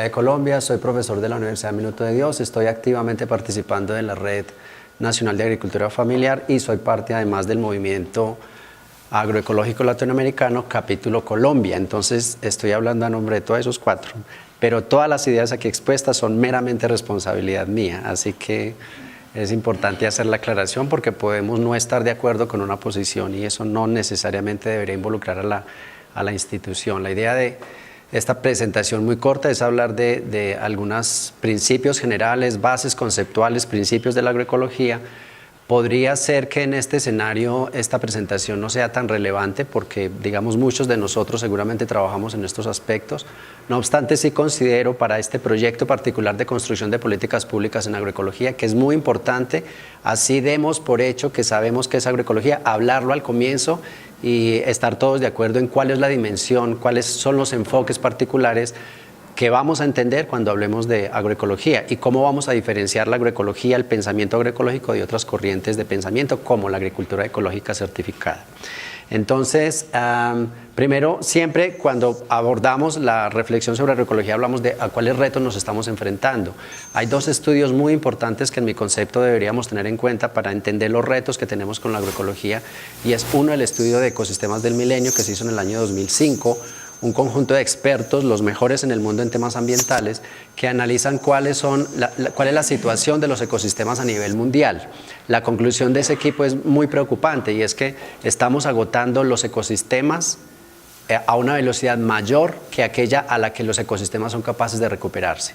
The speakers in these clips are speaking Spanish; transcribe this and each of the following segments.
de Colombia, soy profesor de la Universidad Minuto de Dios, estoy activamente participando de la Red Nacional de Agricultura Familiar y soy parte además del movimiento agroecológico latinoamericano capítulo Colombia, entonces estoy hablando a nombre de todos esos cuatro, pero todas las ideas aquí expuestas son meramente responsabilidad mía, así que es importante hacer la aclaración porque podemos no estar de acuerdo con una posición y eso no necesariamente debería involucrar a la institución. La idea de esta presentación muy corta es hablar de algunos principios generales, bases conceptuales, principios de la agroecología. Podría ser que en este escenario esta presentación no sea tan relevante porque, digamos, muchos de nosotros seguramente trabajamos en estos aspectos. No obstante, sí considero para este proyecto particular de construcción de políticas públicas en agroecología que es muy importante, así demos por hecho que sabemos qué es agroecología, hablarlo al comienzo y estar todos de acuerdo en cuál es la dimensión, cuáles son los enfoques particulares que vamos a entender cuando hablemos de agroecología y cómo vamos a diferenciar la agroecología, el pensamiento agroecológico de otras corrientes de pensamiento como la agricultura ecológica certificada. Entonces, primero, siempre cuando abordamos la reflexión sobre agroecología hablamos de a cuáles retos nos estamos enfrentando. Hay dos estudios muy importantes que en mi concepto deberíamos tener en cuenta para entender los retos que tenemos con la agroecología y es uno el estudio de ecosistemas del milenio que se hizo en el año 2005, un conjunto de expertos, los mejores en el mundo en temas ambientales, que analizan cuál es la situación de los ecosistemas a nivel mundial. La conclusión de ese equipo es muy preocupante y es que estamos agotando los ecosistemas a una velocidad mayor que aquella a la que los ecosistemas son capaces de recuperarse.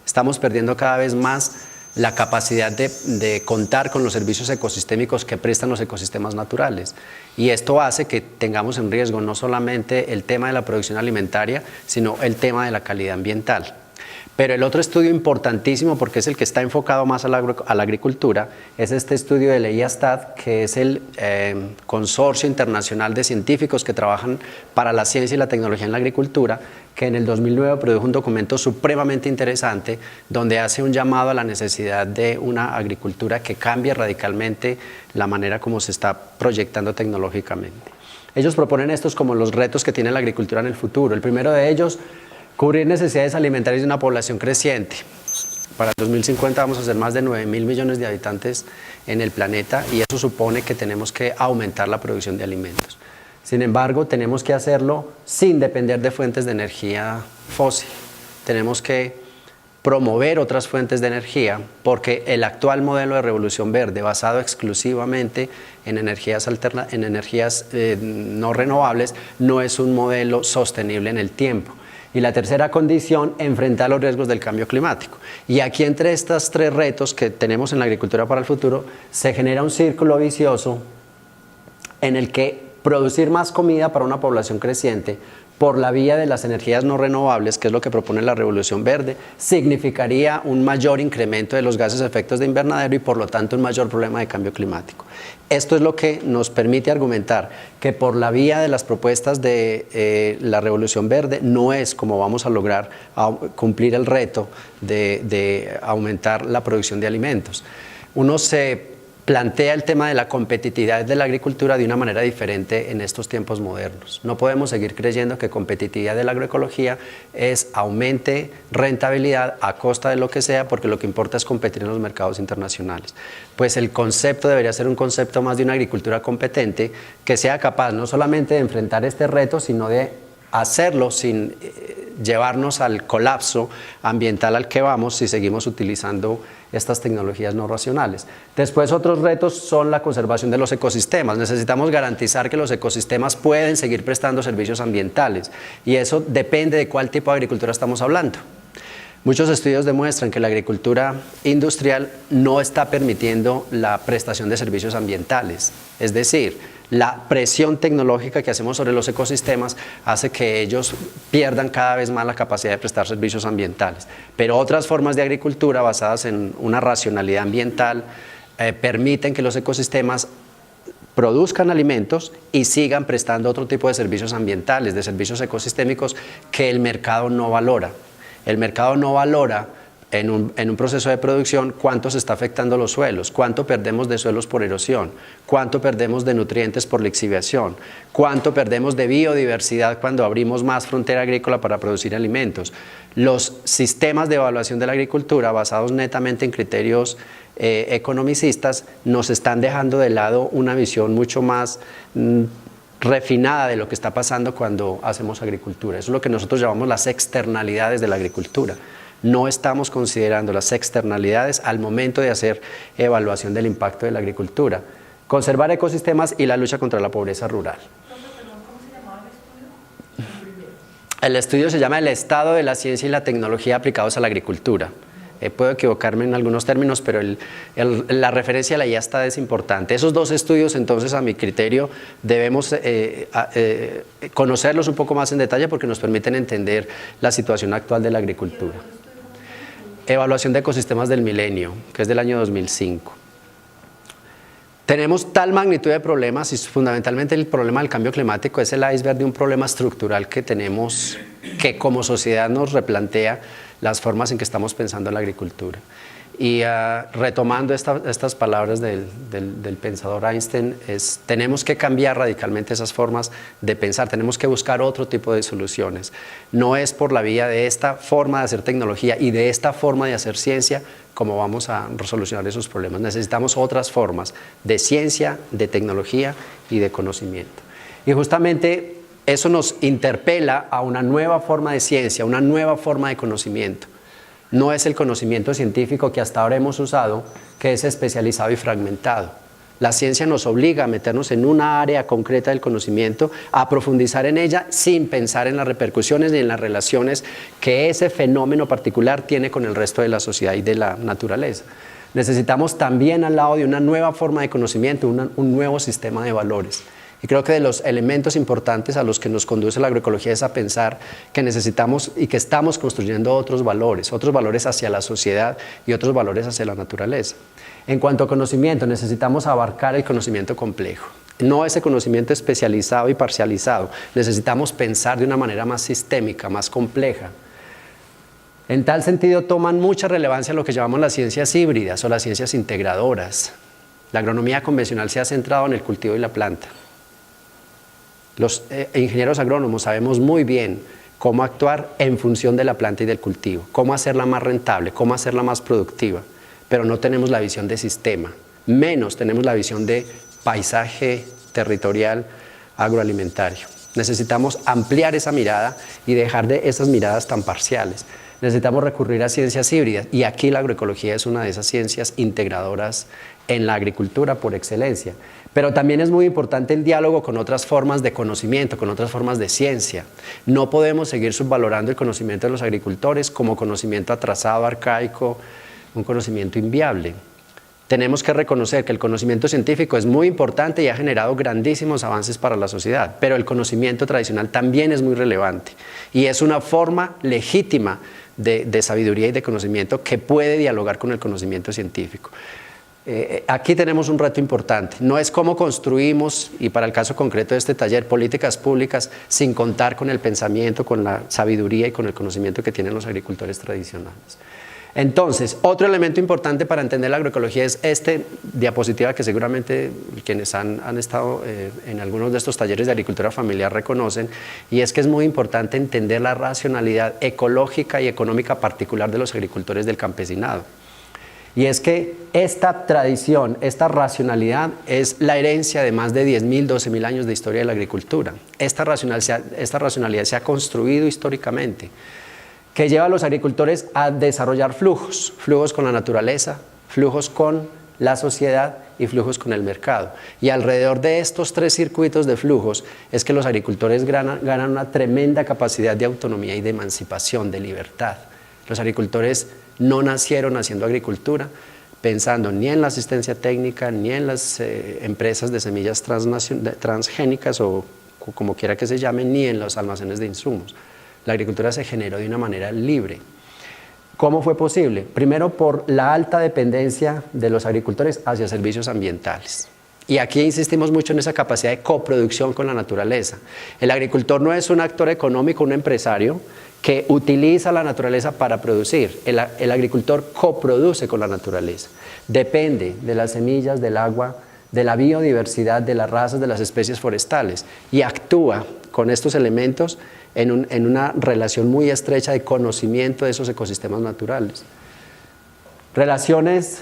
Estamos perdiendo cada vez más la capacidad de contar con los servicios ecosistémicos que prestan los ecosistemas naturales. Y esto hace que tengamos en riesgo no solamente el tema de la producción alimentaria, sino el tema de la calidad ambiental. Pero el otro estudio importantísimo, porque es el que está enfocado más a la agricultura, es este estudio de la IASTAT, que es el consorcio internacional de científicos que trabajan para la ciencia y la tecnología en la agricultura, que en el 2009 produjo un documento supremamente interesante donde hace un llamado a la necesidad de una agricultura que cambie radicalmente la manera como se está proyectando tecnológicamente. Ellos proponen estos como los retos que tiene la agricultura en el futuro. El primero de ellos, cubrir necesidades alimentarias de una población creciente. Para el 2050 vamos a ser más de 9.000 millones de habitantes en el planeta y eso supone que tenemos que aumentar la producción de alimentos. Sin embargo, tenemos que hacerlo sin depender de fuentes de energía fósil. Tenemos que promover otras fuentes de energía porque el actual modelo de revolución verde basado exclusivamente en energías no renovables no es un modelo sostenible en el tiempo. Y la tercera condición, enfrentar los riesgos del cambio climático. Y aquí entre estos tres retos que tenemos en la agricultura para el futuro, se genera un círculo vicioso en el que producir más comida para una población creciente por la vía de las energías no renovables, que es lo que propone la Revolución Verde, significaría un mayor incremento de los gases de efecto de invernadero y por lo tanto un mayor problema de cambio climático. Esto es lo que nos permite argumentar que por la vía de las propuestas de la Revolución Verde no es como vamos a lograr cumplir el reto de aumentar la producción de alimentos. Uno se plantea el tema de la competitividad de la agricultura de una manera diferente en estos tiempos modernos. No podemos seguir creyendo que competitividad de la agroecología es aumente rentabilidad a costa de lo que sea, porque lo que importa es competir en los mercados internacionales. Pues el concepto debería ser un concepto más de una agricultura competente que sea capaz no solamente de enfrentar este reto, sino de hacerlo sin llevarnos al colapso ambiental al que vamos si seguimos utilizando estas tecnologías no racionales. Después otros retos son la conservación de los ecosistemas. Necesitamos garantizar que los ecosistemas pueden seguir prestando servicios ambientales y eso depende de cuál tipo de agricultura estamos hablando. Muchos estudios demuestran que la agricultura industrial no está permitiendo la prestación de servicios ambientales, es decir, la presión tecnológica que hacemos sobre los ecosistemas hace que ellos pierdan cada vez más la capacidad de prestar servicios ambientales. Pero otras formas de agricultura basadas en una racionalidad ambiental permiten que los ecosistemas produzcan alimentos y sigan prestando otro tipo de servicios ambientales, de servicios ecosistémicos que el mercado no valora. El mercado no valora en un proceso de producción, cuánto se está afectando los suelos, cuánto perdemos de suelos por erosión, cuánto perdemos de nutrientes por lixiviación, cuánto perdemos de biodiversidad cuando abrimos más frontera agrícola para producir alimentos. Los sistemas de evaluación de la agricultura basados netamente en criterios economicistas nos están dejando de lado una visión mucho más refinada de lo que está pasando cuando hacemos agricultura. Eso es lo que nosotros llamamos las externalidades de la agricultura. No estamos considerando las externalidades al momento de hacer evaluación del impacto de la agricultura. Conservar ecosistemas y la lucha contra la pobreza rural. ¿Cómo se llamaba el estudio? El estudio se llama El estado de la ciencia y la tecnología aplicados a la agricultura. Puedo equivocarme en algunos términos, pero la referencia a la IASTA es importante. Esos dos estudios, entonces, a mi criterio, debemos conocerlos un poco más en detalle porque nos permiten entender la situación actual de la agricultura. Evaluación de ecosistemas del milenio, que es del año 2005. Tenemos tal magnitud de problemas y fundamentalmente el problema del cambio climático es el iceberg de un problema estructural que tenemos, que como sociedad nos replantea las formas en que estamos pensando en la agricultura. Y retomando estas palabras del pensador Einstein, tenemos que cambiar radicalmente esas formas de pensar, tenemos que buscar otro tipo de soluciones. No es por la vía de esta forma de hacer tecnología y de esta forma de hacer ciencia como vamos a solucionar esos problemas. Necesitamos otras formas de ciencia, de tecnología y de conocimiento. Y justamente eso nos interpela a una nueva forma de ciencia, una nueva forma de conocimiento. No es el conocimiento científico que hasta ahora hemos usado, que es especializado y fragmentado. La ciencia nos obliga a meternos en una área concreta del conocimiento, a profundizar en ella sin pensar en las repercusiones ni en las relaciones que ese fenómeno particular tiene con el resto de la sociedad y de la naturaleza. Necesitamos también, al lado de una nueva forma de conocimiento, un nuevo sistema de valores. Y creo que de los elementos importantes a los que nos conduce la agroecología es a pensar que necesitamos y que estamos construyendo otros valores hacia la sociedad y otros valores hacia la naturaleza. En cuanto a conocimiento, necesitamos abarcar el conocimiento complejo, no ese conocimiento especializado y parcializado. Necesitamos pensar de una manera más sistémica, más compleja. En tal sentido, toman mucha relevancia lo que llamamos las ciencias híbridas o las ciencias integradoras. La agronomía convencional se ha centrado en el cultivo y la planta. Los ingenieros agrónomos sabemos muy bien cómo actuar en función de la planta y del cultivo, cómo hacerla más rentable, cómo hacerla más productiva, pero no tenemos la visión de sistema, menos tenemos la visión de paisaje territorial agroalimentario. Necesitamos ampliar esa mirada y dejar de esas miradas tan parciales. Necesitamos recurrir a ciencias híbridas y aquí la agroecología es una de esas ciencias integradoras en la agricultura por excelencia. Pero también es muy importante el diálogo con otras formas de conocimiento, con otras formas de ciencia. No podemos seguir subvalorando el conocimiento de los agricultores como conocimiento atrasado, arcaico, un conocimiento inviable. Tenemos que reconocer que el conocimiento científico es muy importante y ha generado grandísimos avances para la sociedad, pero el conocimiento tradicional también es muy relevante y es una forma legítima de sabiduría y de conocimiento que puede dialogar con el conocimiento científico. Aquí tenemos un reto importante, no es cómo construimos, y para el caso concreto de este taller, políticas públicas sin contar con el pensamiento, con la sabiduría y con el conocimiento que tienen los agricultores tradicionales. Entonces, otro elemento importante para entender la agroecología es esta diapositiva que seguramente quienes han estado en algunos de estos talleres de agricultura familiar reconocen, y es que es muy importante entender la racionalidad ecológica y económica particular de los agricultores del campesinado. Y es que esta tradición, esta racionalidad es la herencia de más de 10.000, 12.000 años de historia de la agricultura. Esta racionalidad se ha construido históricamente, que lleva a los agricultores a desarrollar flujos con la naturaleza, flujos con la sociedad y flujos con el mercado. Y alrededor de estos tres circuitos de flujos es que los agricultores ganan una tremenda capacidad de autonomía y de emancipación, de libertad. Los agricultores no nacieron haciendo agricultura pensando ni en la asistencia técnica, ni en las empresas de semillas transgénicas o como quiera que se llamen, ni en los almacenes de insumos. La agricultura se generó de una manera libre. ¿Cómo fue posible? Primero, por la alta dependencia de los agricultores hacia servicios ambientales. Y aquí insistimos mucho en esa capacidad de coproducción con la naturaleza. El agricultor no es un actor económico, un empresario que utiliza la naturaleza para producir. El agricultor coproduce con la naturaleza. Depende de las semillas, del agua, de la biodiversidad, de las razas, de las especies forestales y actúa con estos elementos en una relación muy estrecha de conocimiento de esos ecosistemas naturales. Relaciones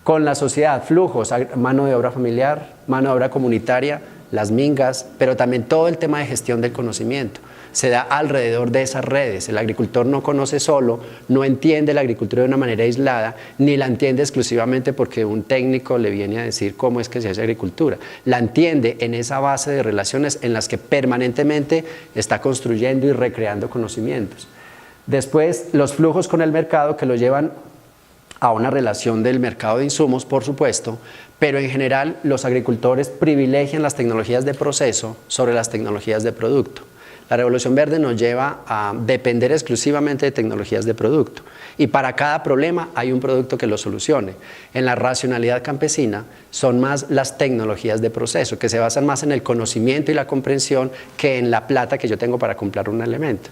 con la sociedad, flujos, mano de obra familiar, mano de obra comunitaria, las mingas, pero también todo el tema de gestión del conocimiento. Se da alrededor de esas redes. El agricultor no conoce solo, no entiende la agricultura de una manera aislada, ni la entiende exclusivamente porque un técnico le viene a decir cómo es que se hace agricultura. La entiende en esa base de relaciones en las que permanentemente está construyendo y recreando conocimientos. Después, los flujos con el mercado que lo llevan a una relación del mercado de insumos, por supuesto, pero en general los agricultores privilegian las tecnologías de proceso sobre las tecnologías de producto. La Revolución Verde nos lleva a depender exclusivamente de tecnologías de producto y para cada problema hay un producto que lo solucione. En la racionalidad campesina son más las tecnologías de proceso, que se basan más en el conocimiento y la comprensión que en la plata que yo tengo para comprar un elemento.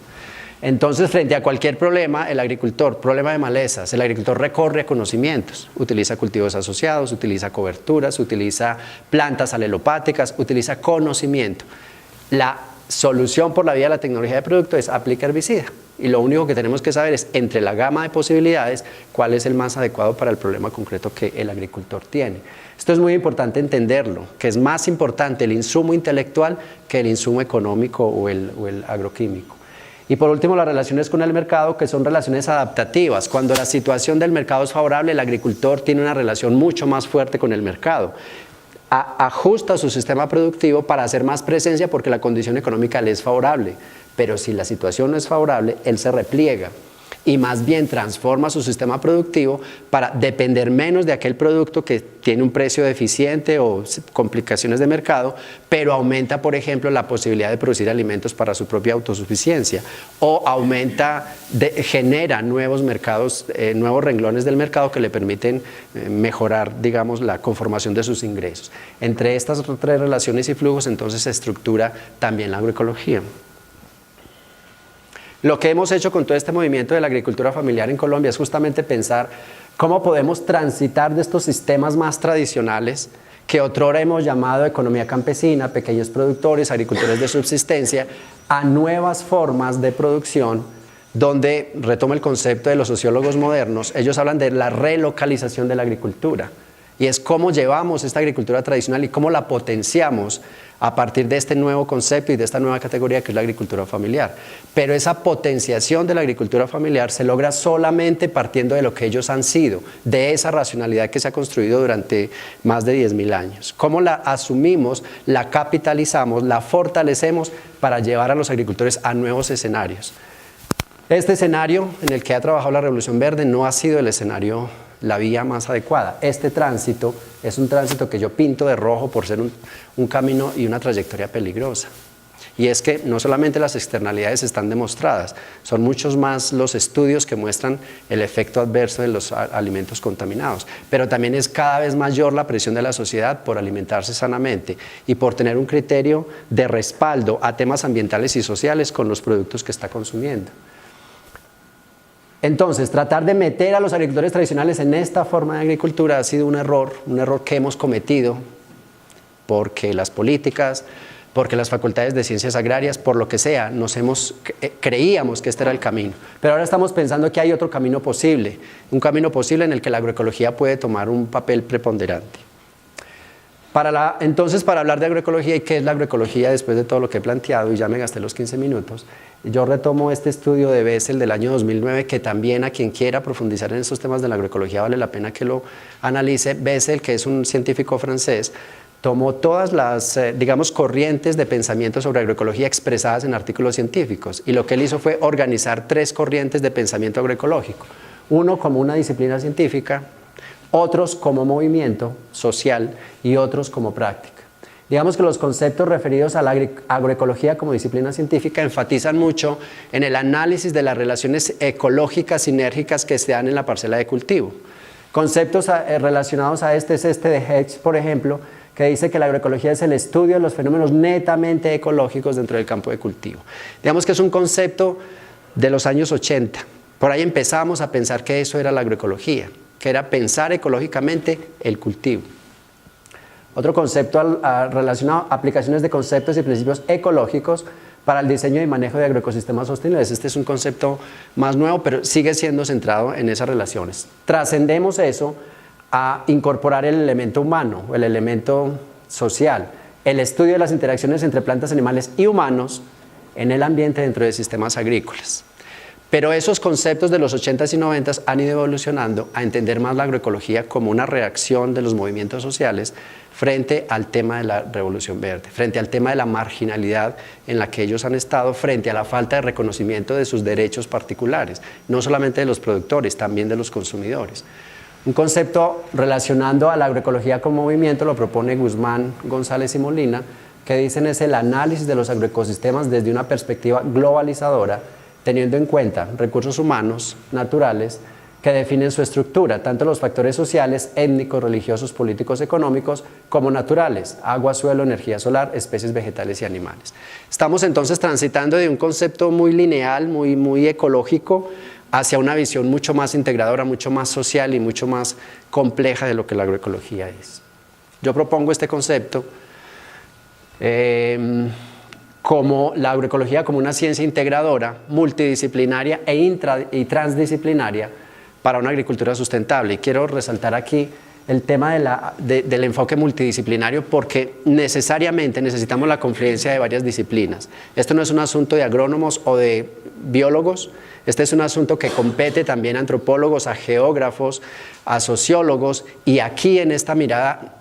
Entonces, frente a cualquier problema, el agricultor, problema de malezas, el agricultor recorre a conocimientos, utiliza cultivos asociados, utiliza coberturas, utiliza plantas alelopáticas, utiliza conocimiento. La solución por la vía de la tecnología de producto es aplica herbicida y lo único que tenemos que saber es entre la gama de posibilidades cuál es el más adecuado para el problema concreto que el agricultor tiene. Esto es muy importante entenderlo, que es más importante el insumo intelectual que el insumo económico o el agroquímico. Y por último, las relaciones con el mercado, que son relaciones adaptativas. Cuando la situación del mercado es favorable, el agricultor tiene una relación mucho más fuerte con el mercado. Ajusta su sistema productivo para hacer más presencia porque la condición económica le es favorable. Pero si la situación no es favorable, él se repliega y más bien transforma su sistema productivo para depender menos de aquel producto que tiene un precio deficiente o complicaciones de mercado, pero aumenta, por ejemplo, la posibilidad de producir alimentos para su propia autosuficiencia o genera nuevos mercados, nuevos renglones del mercado que le permiten mejorar, digamos, la conformación de sus ingresos. Entre estas tres relaciones y flujos, entonces, se estructura también la agroecología. Lo que hemos hecho con todo este movimiento de la agricultura familiar en Colombia es justamente pensar cómo podemos transitar de estos sistemas más tradicionales que otrora hemos llamado economía campesina, pequeños productores, agricultores de subsistencia, a nuevas formas de producción donde, retomo el concepto de los sociólogos modernos, ellos hablan de la relocalización de la agricultura. Y es cómo llevamos esta agricultura tradicional y cómo la potenciamos a partir de este nuevo concepto y de esta nueva categoría que es la agricultura familiar. Pero esa potenciación de la agricultura familiar se logra solamente partiendo de lo que ellos han sido, de esa racionalidad que se ha construido durante más de 10.000 años. Cómo la asumimos, la capitalizamos, la fortalecemos para llevar a los agricultores a nuevos escenarios. Este escenario en el que ha trabajado la Revolución Verde no ha sido el escenario, la vía más adecuada. Este tránsito es un tránsito que yo pinto de rojo por ser un camino y una trayectoria peligrosa. Y es que no solamente las externalidades están demostradas, son muchos más los estudios que muestran el efecto adverso de los alimentos contaminados, pero también es cada vez mayor la presión de la sociedad por alimentarse sanamente y por tener un criterio de respaldo a temas ambientales y sociales con los productos que está consumiendo. Entonces, tratar de meter a los agricultores tradicionales en esta forma de agricultura ha sido un error que hemos cometido porque las políticas, porque las facultades de ciencias agrarias, por lo que sea, creíamos que este era el camino. Pero ahora estamos pensando que hay otro camino posible, un camino posible en el que la agroecología puede tomar un papel preponderante. Entonces, para hablar de agroecología y qué es la agroecología después de todo lo que he planteado, y ya me gasté los 15 minutos, yo retomo este estudio de Bessel del año 2009, que también a quien quiera profundizar en estos temas de la agroecología vale la pena que lo analice. Bessel, que es un científico francés, tomó todas las, digamos, corrientes de pensamiento sobre agroecología expresadas en artículos científicos, y lo que él hizo fue organizar 3 corrientes de pensamiento agroecológico. Uno como una disciplina científica, otros como movimiento social y otros como práctica. Digamos que los conceptos referidos a la agroecología como disciplina científica enfatizan mucho en el análisis de las relaciones ecológicas sinérgicas que se dan en la parcela de cultivo. Conceptos relacionados a este es este de Hedge, por ejemplo, que dice que la agroecología es el estudio de los fenómenos netamente ecológicos dentro del campo de cultivo. Digamos que es un concepto de los años 80. Por ahí empezamos a pensar que eso era la agroecología, que era pensar ecológicamente el cultivo. Otro concepto relacionado a aplicaciones de conceptos y principios ecológicos para el diseño y manejo de agroecosistemas sostenibles. Este es un concepto más nuevo, pero sigue siendo centrado en esas relaciones. Trascendemos eso a incorporar el elemento humano, el elemento social, el estudio de las interacciones entre plantas, animales y humanos en el ambiente dentro de sistemas agrícolas. Pero esos conceptos de los 80s y 90s han ido evolucionando a entender más la agroecología como una reacción de los movimientos sociales frente al tema de la revolución verde, frente al tema de la marginalidad en la que ellos han estado, frente a la falta de reconocimiento de sus derechos particulares, no solamente de los productores, también de los consumidores. Un concepto relacionando a la agroecología como movimiento lo propone Guzmán, González y Molina, que dicen es el análisis de los agroecosistemas desde una perspectiva globalizadora, teniendo en cuenta recursos humanos, naturales, que definen su estructura, tanto los factores sociales, étnicos, religiosos, políticos, económicos, como naturales, agua, suelo, energía solar, especies vegetales y animales. Estamos entonces transitando de un concepto muy lineal, muy ecológico, hacia una visión mucho más integradora, mucho más social y mucho más compleja de lo que la agroecología es. Yo propongo este concepto como la agroecología como una ciencia integradora, multidisciplinaria y transdisciplinaria para una agricultura sustentable. Y quiero resaltar aquí el tema del enfoque multidisciplinario porque necesariamente necesitamos la confluencia de varias disciplinas. Esto no es un asunto de agrónomos o de biólogos, este es un asunto que compete también a antropólogos, a geógrafos, a sociólogos, y aquí en esta mirada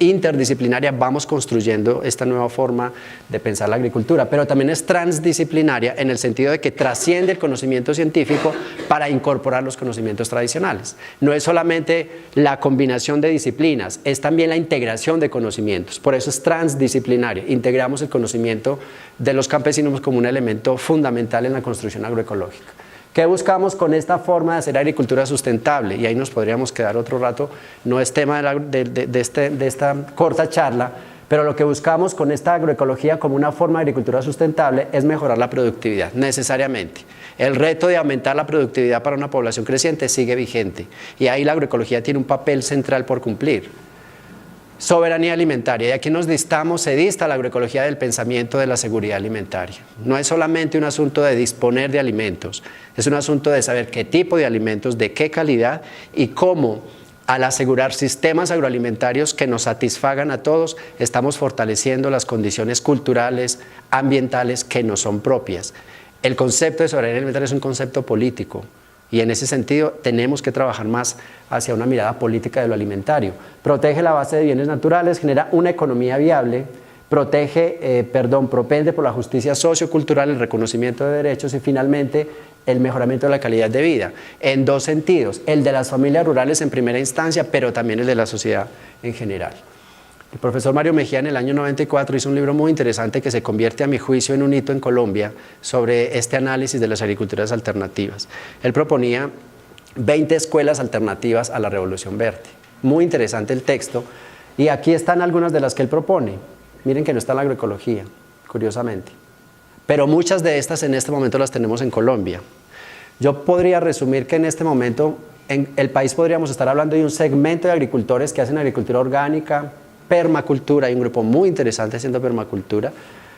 interdisciplinaria vamos construyendo esta nueva forma de pensar la agricultura, pero también es transdisciplinaria en el sentido de que trasciende el conocimiento científico para incorporar los conocimientos tradicionales. No es solamente la combinación de disciplinas, es también la integración de conocimientos, por eso es transdisciplinaria. Integramos el conocimiento de los campesinos como un elemento fundamental en la construcción agroecológica. ¿Qué buscamos con esta forma de hacer agricultura sustentable? Y ahí nos podríamos quedar otro rato, no es tema de esta corta charla, pero lo que buscamos con esta agroecología como una forma de agricultura sustentable es mejorar la productividad, necesariamente. El reto de aumentar la productividad para una población creciente sigue vigente y ahí la agroecología tiene un papel central por cumplir. Soberanía alimentaria, y aquí se dista la agroecología del pensamiento de la seguridad alimentaria. No es solamente un asunto de disponer de alimentos, es un asunto de saber qué tipo de alimentos, de qué calidad y cómo, al asegurar sistemas agroalimentarios que nos satisfagan a todos, estamos fortaleciendo las condiciones culturales, ambientales que nos son propias. El concepto de soberanía alimentaria es un concepto político. Y en ese sentido tenemos que trabajar más hacia una mirada política de lo alimentario. Protege la base de bienes naturales, genera una economía viable, propende por la justicia sociocultural, el reconocimiento de derechos y finalmente el mejoramiento de la calidad de vida. En dos sentidos, el de las familias rurales en primera instancia, pero también el de la sociedad en general. El profesor Mario Mejía en el año 94 hizo un libro muy interesante que se convierte a mi juicio en un hito en Colombia sobre este análisis de las agriculturas alternativas. Él proponía 20 escuelas alternativas a la Revolución Verde. Muy interesante el texto y aquí están algunas de las que él propone. Miren que no está en la agroecología, curiosamente. Pero muchas de estas en este momento las tenemos en Colombia. Yo podría resumir que en este momento en el país podríamos estar hablando de un segmento de agricultores que hacen agricultura orgánica, permacultura, hay un grupo muy interesante haciendo permacultura,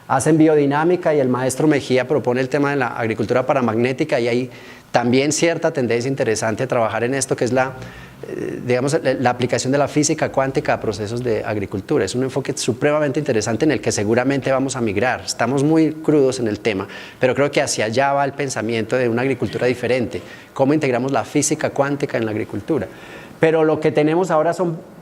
hacen biodinámica y el maestro Mejía propone el tema de la agricultura paramagnética y hay también cierta tendencia interesante a trabajar en esto que es la aplicación de la física cuántica a procesos de agricultura. Es un enfoque supremamente interesante en el que seguramente vamos a migrar. Estamos muy crudos en el tema, pero creo que hacia allá va el pensamiento de una agricultura diferente, cómo integramos la física cuántica en la agricultura. Pero lo que tenemos ahora son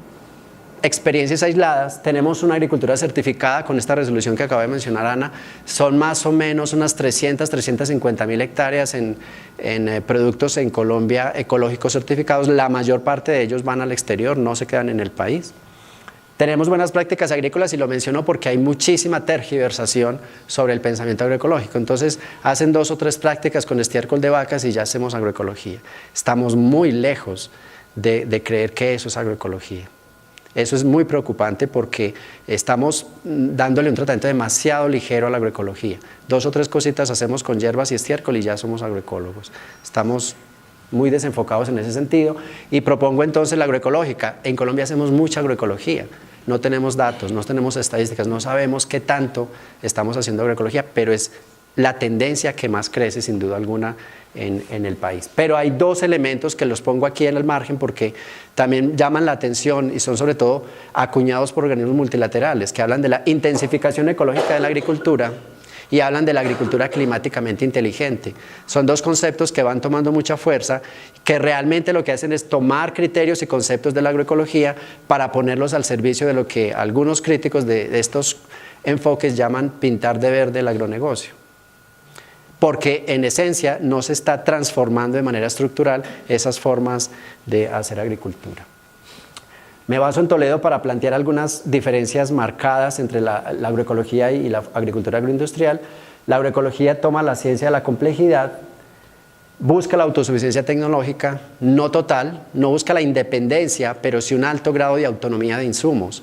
experiencias aisladas. Tenemos una agricultura certificada con esta resolución que acaba de mencionar Ana, son más o menos unas 350.000 hectáreas en productos en Colombia ecológicos certificados, la mayor parte de ellos van al exterior, no se quedan en el país. Tenemos buenas prácticas agrícolas y lo menciono porque hay muchísima tergiversación sobre el pensamiento agroecológico, entonces hacen 2 o 3 prácticas con estiércol de vacas y ya hacemos agroecología. Estamos muy lejos de creer que eso es agroecología. Eso es muy preocupante porque estamos dándole un tratamiento demasiado ligero a la agroecología. 2 o 3 cositas hacemos con hierbas y estiércol y ya somos agroecólogos. Estamos muy desenfocados en ese sentido y propongo entonces la agroecológica. En Colombia hacemos mucha agroecología, no tenemos datos, no tenemos estadísticas, no sabemos qué tanto estamos haciendo agroecología, pero es la tendencia que más crece sin duda alguna en el país. Pero hay 2 elementos que los pongo aquí en el margen porque también llaman la atención y son sobre todo acuñados por organismos multilaterales que hablan de la intensificación ecológica de la agricultura y hablan de la agricultura climáticamente inteligente. Son 2 conceptos que van tomando mucha fuerza, que realmente lo que hacen es tomar criterios y conceptos de la agroecología para ponerlos al servicio de lo que algunos críticos de estos enfoques llaman pintar de verde el agronegocio. Porque en esencia no se está transformando de manera estructural esas formas de hacer agricultura. Me baso en Toledo para plantear algunas diferencias marcadas entre la agroecología y la agricultura agroindustrial. La agroecología toma la ciencia de la complejidad, busca la autosuficiencia tecnológica, no total, no busca la independencia, pero sí un alto grado de autonomía de insumos.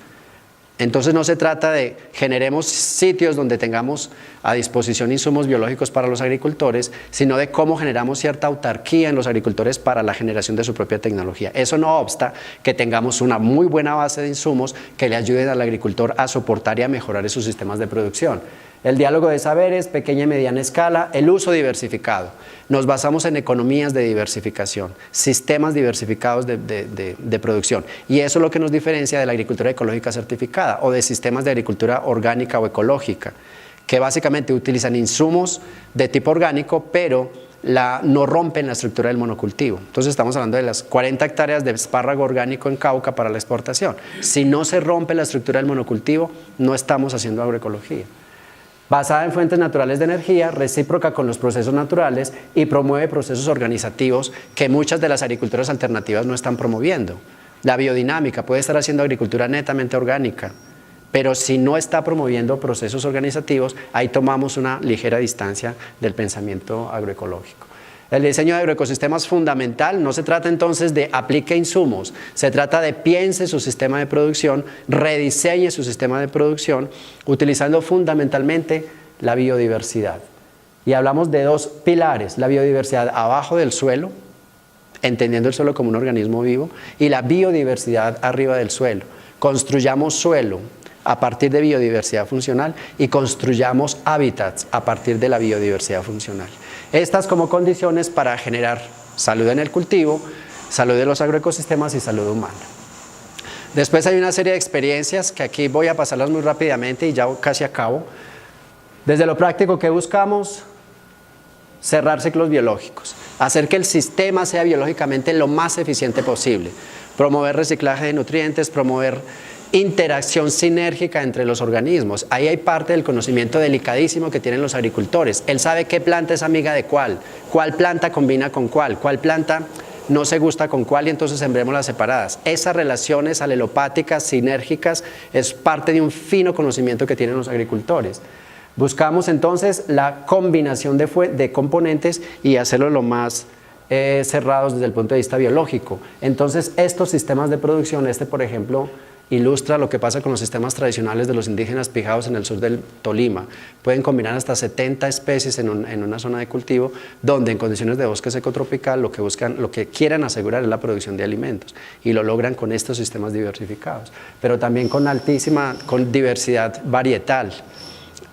Entonces no se trata de generemos sitios donde tengamos a disposición insumos biológicos para los agricultores, sino de cómo generamos cierta autarquía en los agricultores para la generación de su propia tecnología. Eso no obsta que tengamos una muy buena base de insumos que le ayuden al agricultor a soportar y a mejorar esos sistemas de producción. El diálogo de saberes, pequeña y mediana escala, el uso diversificado. Nos basamos en economías de diversificación, sistemas diversificados de producción. Y eso es lo que nos diferencia de la agricultura ecológica certificada o de sistemas de agricultura orgánica o ecológica, que básicamente utilizan insumos de tipo orgánico, pero no rompen la estructura del monocultivo. Entonces estamos hablando de las 40 hectáreas de espárrago orgánico en Cauca para la exportación. Si no se rompe la estructura del monocultivo, no estamos haciendo agroecología. Basada en fuentes naturales de energía, recíproca con los procesos naturales y promueve procesos organizativos que muchas de las agriculturas alternativas no están promoviendo. La biodinámica puede estar haciendo agricultura netamente orgánica, pero si no está promoviendo procesos organizativos, ahí tomamos una ligera distancia del pensamiento agroecológico. El diseño de agroecosistemas es fundamental, no se trata entonces de aplique insumos, se trata de piense su sistema de producción, rediseñe su sistema de producción, utilizando fundamentalmente la biodiversidad. Y hablamos de 2 pilares, la biodiversidad abajo del suelo, entendiendo el suelo como un organismo vivo, y la biodiversidad arriba del suelo. Construyamos suelo a partir de biodiversidad funcional y construyamos hábitats a partir de la biodiversidad funcional. Estas como condiciones para generar salud en el cultivo, salud de los agroecosistemas y salud humana. Después hay una serie de experiencias que aquí voy a pasarlas muy rápidamente y ya casi acabo. Desde lo práctico, ¿qué buscamos? Cerrar ciclos biológicos, hacer que el sistema sea biológicamente lo más eficiente posible, promover reciclaje de nutrientes, promover interacción sinérgica entre los organismos. Ahí hay parte del conocimiento delicadísimo que tienen los agricultores. Él sabe qué planta es amiga de cuál planta combina con cuál planta no se gusta con cuál y entonces sembrémoslas separadas. Esas relaciones alelopáticas, sinérgicas, es parte de un fino conocimiento que tienen los agricultores. Buscamos entonces la combinación de componentes y hacerlo lo más cerrados desde el punto de vista biológico. Entonces estos sistemas de producción, por ejemplo, ilustra lo que pasa con los sistemas tradicionales de los indígenas pijados en el sur del Tolima. Pueden combinar hasta 70 especies en una zona de cultivo donde en condiciones de bosque secotropical lo que quieren asegurar es la producción de alimentos y lo logran con estos sistemas diversificados, pero también con diversidad varietal.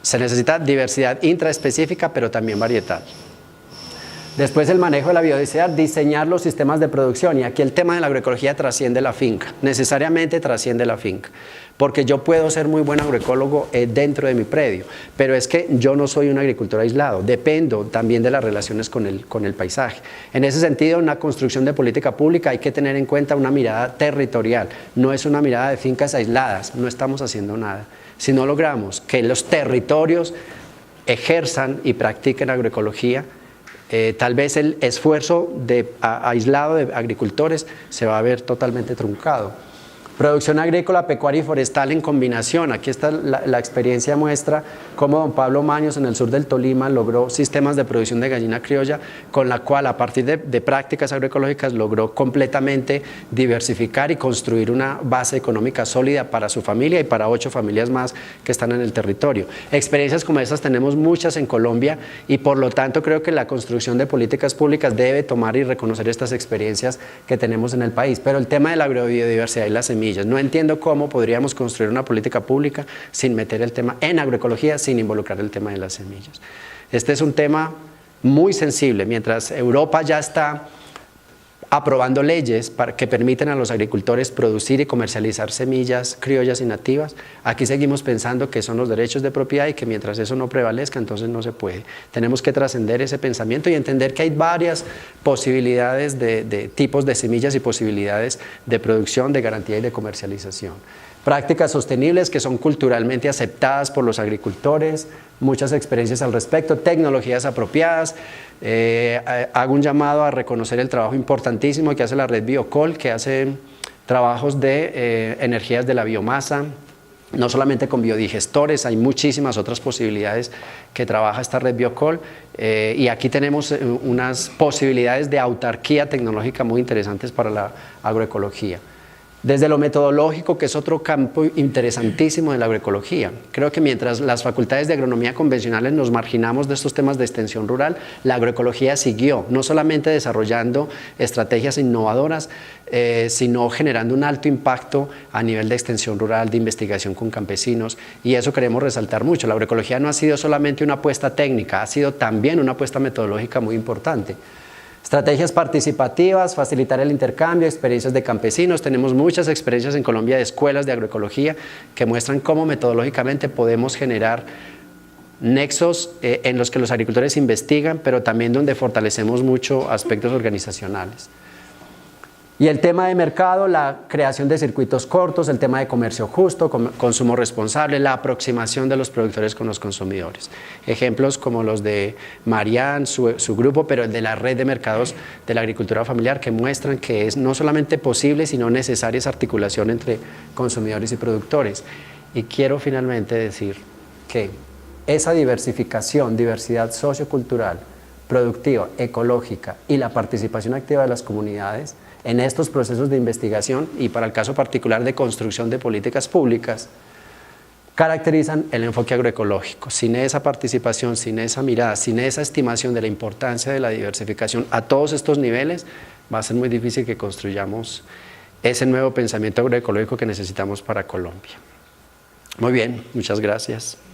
Se necesita diversidad intraespecífica pero también varietal. Después el manejo de la biodiversidad, diseñar los sistemas de producción y aquí el tema de la agroecología trasciende la finca, necesariamente trasciende la finca, porque yo puedo ser muy buen agroecólogo dentro de mi predio, pero es que yo no soy un agricultor aislado, dependo también de las relaciones con el paisaje. En ese sentido, en una construcción de política pública hay que tener en cuenta una mirada territorial, no es una mirada de fincas aisladas, no estamos haciendo nada. Si no logramos que los territorios ejerzan y practiquen agroecología, tal vez el esfuerzo aislado de agricultores se va a ver totalmente truncado. Producción agrícola, pecuaria y forestal en combinación. Aquí está la experiencia muestra cómo don Pablo Maños en el sur del Tolima logró sistemas de producción de gallina criolla con la cual a partir de prácticas agroecológicas logró completamente diversificar y construir una base económica sólida para su familia y para 8 familias más que están en el territorio. Experiencias como estas tenemos muchas en Colombia y por lo tanto creo que la construcción de políticas públicas debe tomar y reconocer estas experiencias que tenemos en el país. Pero el tema de la agrobiodiversidad y las semillas, no entiendo cómo podríamos construir una política pública sin meter el tema en agroecología, sin involucrar el tema de las semillas. Este es un tema muy sensible. Mientras Europa ya está aprobando leyes que permiten a los agricultores producir y comercializar semillas criollas y nativas, aquí seguimos pensando que son los derechos de propiedad y que mientras eso no prevalezca, entonces no se puede. Tenemos que trascender ese pensamiento y entender que hay varias posibilidades de tipos de semillas y posibilidades de producción, de garantía y de comercialización. Prácticas sostenibles que son culturalmente aceptadas por los agricultores, muchas experiencias al respecto, tecnologías apropiadas. Hago un llamado a reconocer el trabajo importantísimo que hace la red Biocol, que hace trabajos de energías de la biomasa, no solamente con biodigestores, hay muchísimas otras posibilidades que trabaja esta red Biocol y aquí tenemos unas posibilidades de autarquía tecnológica muy interesantes para la agroecología. Desde lo metodológico, que es otro campo interesantísimo de la agroecología. Creo que mientras las facultades de agronomía convencionales nos marginamos de estos temas de extensión rural, la agroecología siguió, no solamente desarrollando estrategias innovadoras, sino generando un alto impacto a nivel de extensión rural, de investigación con campesinos, y eso queremos resaltar mucho. La agroecología no ha sido solamente una apuesta técnica, ha sido también una apuesta metodológica muy importante. Estrategias participativas, facilitar el intercambio, experiencias de campesinos. Tenemos muchas experiencias en Colombia de escuelas de agroecología que muestran cómo metodológicamente podemos generar nexos en los que los agricultores investigan, pero también donde fortalecemos mucho aspectos organizacionales. Y el tema de mercado, la creación de circuitos cortos, el tema de comercio justo, consumo responsable, la aproximación de los productores con los consumidores. Ejemplos como los de Marian, su grupo, pero el de la red de mercados de la agricultura familiar, que muestran que es no solamente posible, sino necesaria esa articulación entre consumidores y productores. Y quiero finalmente decir que esa diversificación, diversidad sociocultural, productiva, ecológica y la participación activa de las comunidades en estos procesos de investigación y para el caso particular de construcción de políticas públicas, caracterizan el enfoque agroecológico. Sin esa participación, sin esa mirada, sin esa estimación de la importancia de la diversificación a todos estos niveles, va a ser muy difícil que construyamos ese nuevo pensamiento agroecológico que necesitamos para Colombia. Muy bien, muchas gracias.